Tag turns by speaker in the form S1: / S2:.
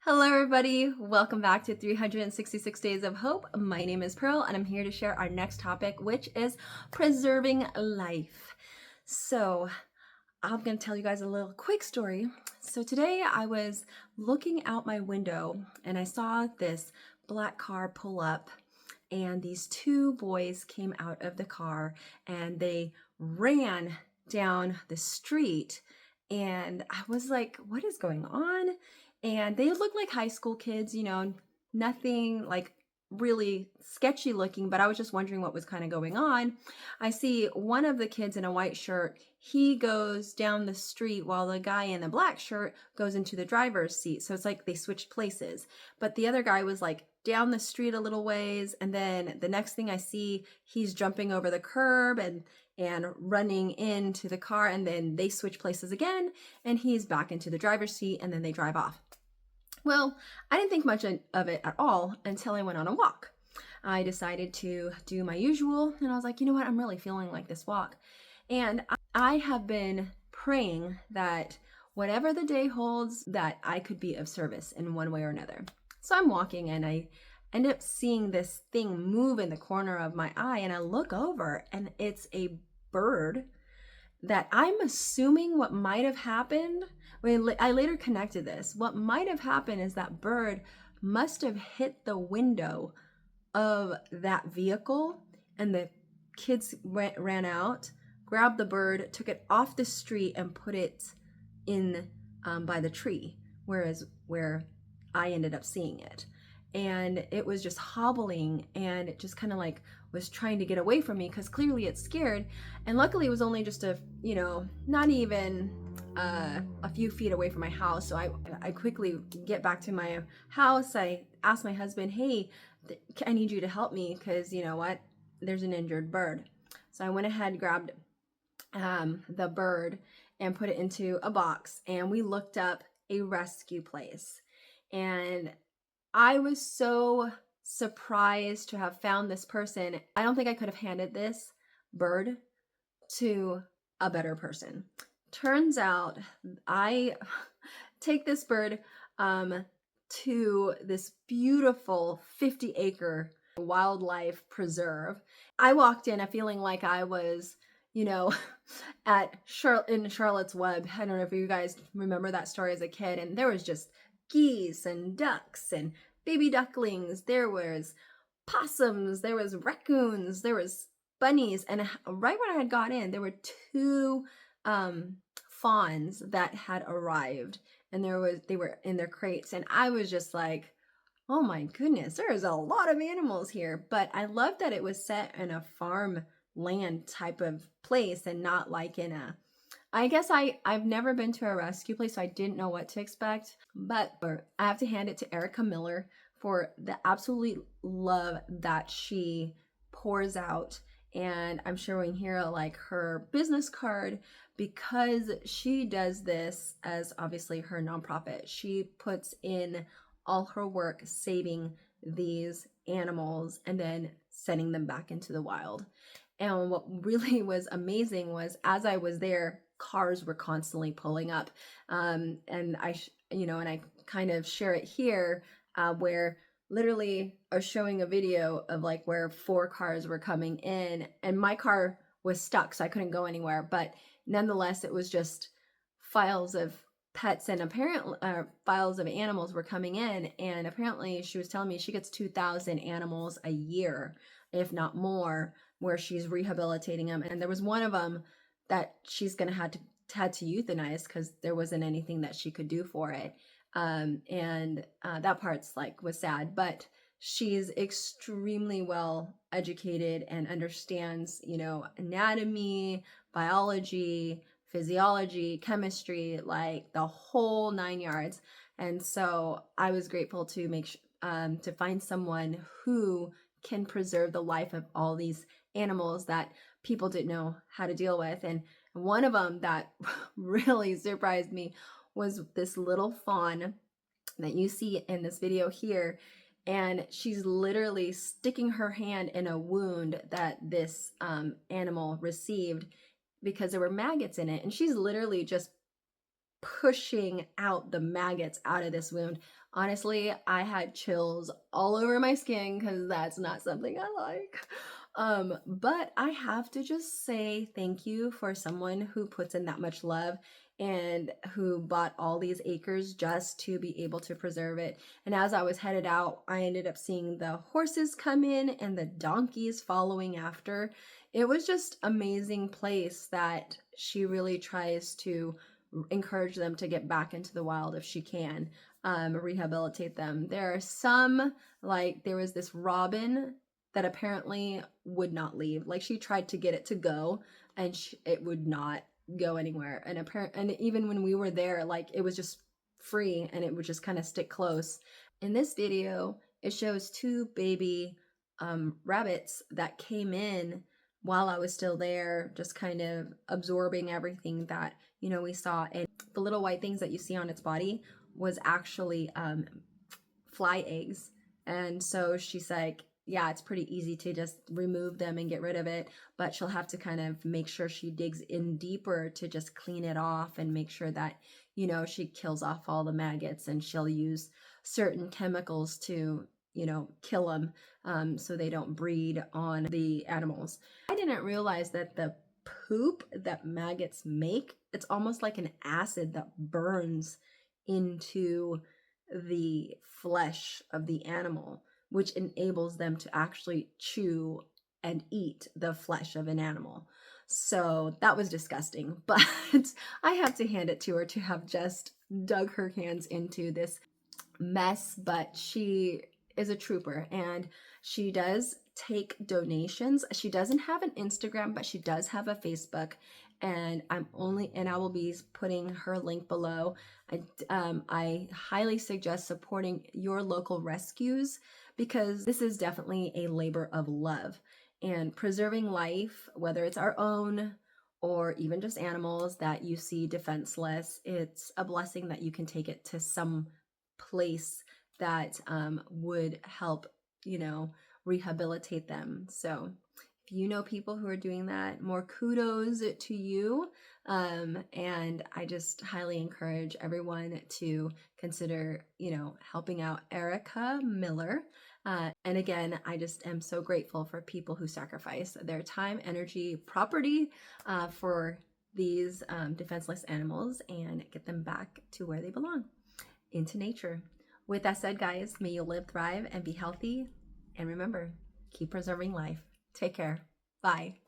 S1: Hello, everybody. Welcome back to 366 Days of Hope. My name is Pearl, and I'm here to share our next topic, which is preserving life. So, I'm going to tell you guys a little quick story. So, today I was looking out my window and I saw this black car pull up, and these two boys came out of the car and they ran down the street. And I was like, what is going on? And they looked like high school kids, nothing like really sketchy looking, but I was just wondering what was kind of going on. I see one of the kids in a white shirt. He goes down the street while the guy in the black shirt goes into the driver's seat. So it's like they switched places. But the other guy was like down the street a little ways, and then the next thing I see, he's jumping over the curb and running into the car, and then they switch places again, and he's back into the driver's seat, and then they drive off. Well, I didn't think much of it at all until I went on a walk. I decided to do my usual, and I was like, you know what? I'm really feeling like this walk. And I have been praying that whatever the day holds, that I could be of service in one way or another. So I'm walking and I end up seeing this thing move in the corner of my eye, and I look over and it's a bird that I'm assuming what might have happened. I later connected this. What might have happened is that bird must have hit the window of that vehicle, and the kids ran out, grabbed the bird, took it off the street, and put it in by the tree, where I ended up seeing it. And it was just hobbling, and it just kind of like was trying to get away from me because clearly it's scared. And luckily it was only just not even a few feet away from my house. So I quickly get back to my house. I asked my husband, hey, I need you to help me because you know what? There's an injured bird. So I went ahead, grabbed the bird and put it into a box, and we looked up a rescue place. And I was so surprised to have found this person. I don't think I could have handed this bird to a better person. Turns out I take this bird to this beautiful 50-acre wildlife preserve. I walked in feeling like I was, in Charlotte's Web. I don't know if you guys remember that story as a kid, and there was just geese and ducks and baby ducklings. There was possums, there was raccoons, there was bunnies, and right when I had got in, there were two fawns that had arrived, and they were in their crates, and I was just like, oh my goodness, there is a lot of animals here. But I love that it was set in a farm land type of place and not like in a, I guess I've never been to a rescue place, so I didn't know what to expect. But I have to hand it to Erica Miller for the absolute love that she pours out. And I'm showing here like her business card because she does this as obviously her nonprofit. She puts in all her work saving these animals and then sending them back into the wild. And what really was amazing was as I was there, cars were constantly pulling up. And I kind of share it here where literally I was showing a video of like where 4 cars were coming in, and my car was stuck, so I couldn't go anywhere. But nonetheless, it was just files of pets, and apparently files of animals were coming in. And apparently she was telling me she gets 2,000 animals a year, if not more, where she's rehabilitating them. And there was one of them that she's gonna had to euthanize because there wasn't anything that she could do for it. That part's like was sad, but she's extremely well educated and understands, anatomy, biology, physiology, chemistry, like the whole 9 yards. And so I was grateful to to find someone who can preserve the life of all these animals that people didn't know how to deal with. And one of them that really surprised me was this little fawn that you see in this video here. And she's literally sticking her hand in a wound that this animal received because there were maggots in it. And she's literally just pushing out the maggots out of this wound Honestly, I had chills all over my skin because that's not something I like. But I have to just say thank you for someone who puts in that much love and who bought all these acres just to be able to preserve it. And as I was headed out, I ended up seeing the horses come in and the donkeys following after. It was just amazing place that she really tries to encourage them to get back into the wild if she can, rehabilitate them. There are some, like there was this robin that apparently would not leave. Like she tried to get it to go, and it would not go anywhere. And even when we were there, like it was just free and it would just kind of stick close. In this video, it shows two baby rabbits that came in while I was still there, just kind of absorbing everything that we saw. And the little white things that you see on its body was actually fly eggs. And so she's like, yeah, it's pretty easy to just remove them and get rid of it, but she'll have to kind of make sure she digs in deeper to just clean it off and make sure that, she kills off all the maggots, and she'll use certain chemicals to, kill them, so they don't breed on the animals. I didn't realize that the poop that maggots make, it's almost like an acid that burns into the flesh of the animal, which enables them to actually chew and eat the flesh of an animal. So that was disgusting, but I have to hand it to her to have just dug her hands into this mess. But she is a trooper, and she does take donations. She doesn't have an Instagram, but she does have a Facebook, and I will be putting her link below. I highly suggest supporting your local rescues, because this is definitely a labor of love, and preserving life, whether it's our own or even just animals that you see defenseless, it's a blessing that you can take it to some place that would help, rehabilitate them. So if you know people who are doing that, more kudos to you. And I just highly encourage everyone to consider, helping out Erica Miller. And again, I just am so grateful for people who sacrifice their time, energy, property for these defenseless animals and get them back to where they belong, into nature. With that said, guys, may you live, thrive, and be healthy. And remember, keep preserving life. Take care. Bye.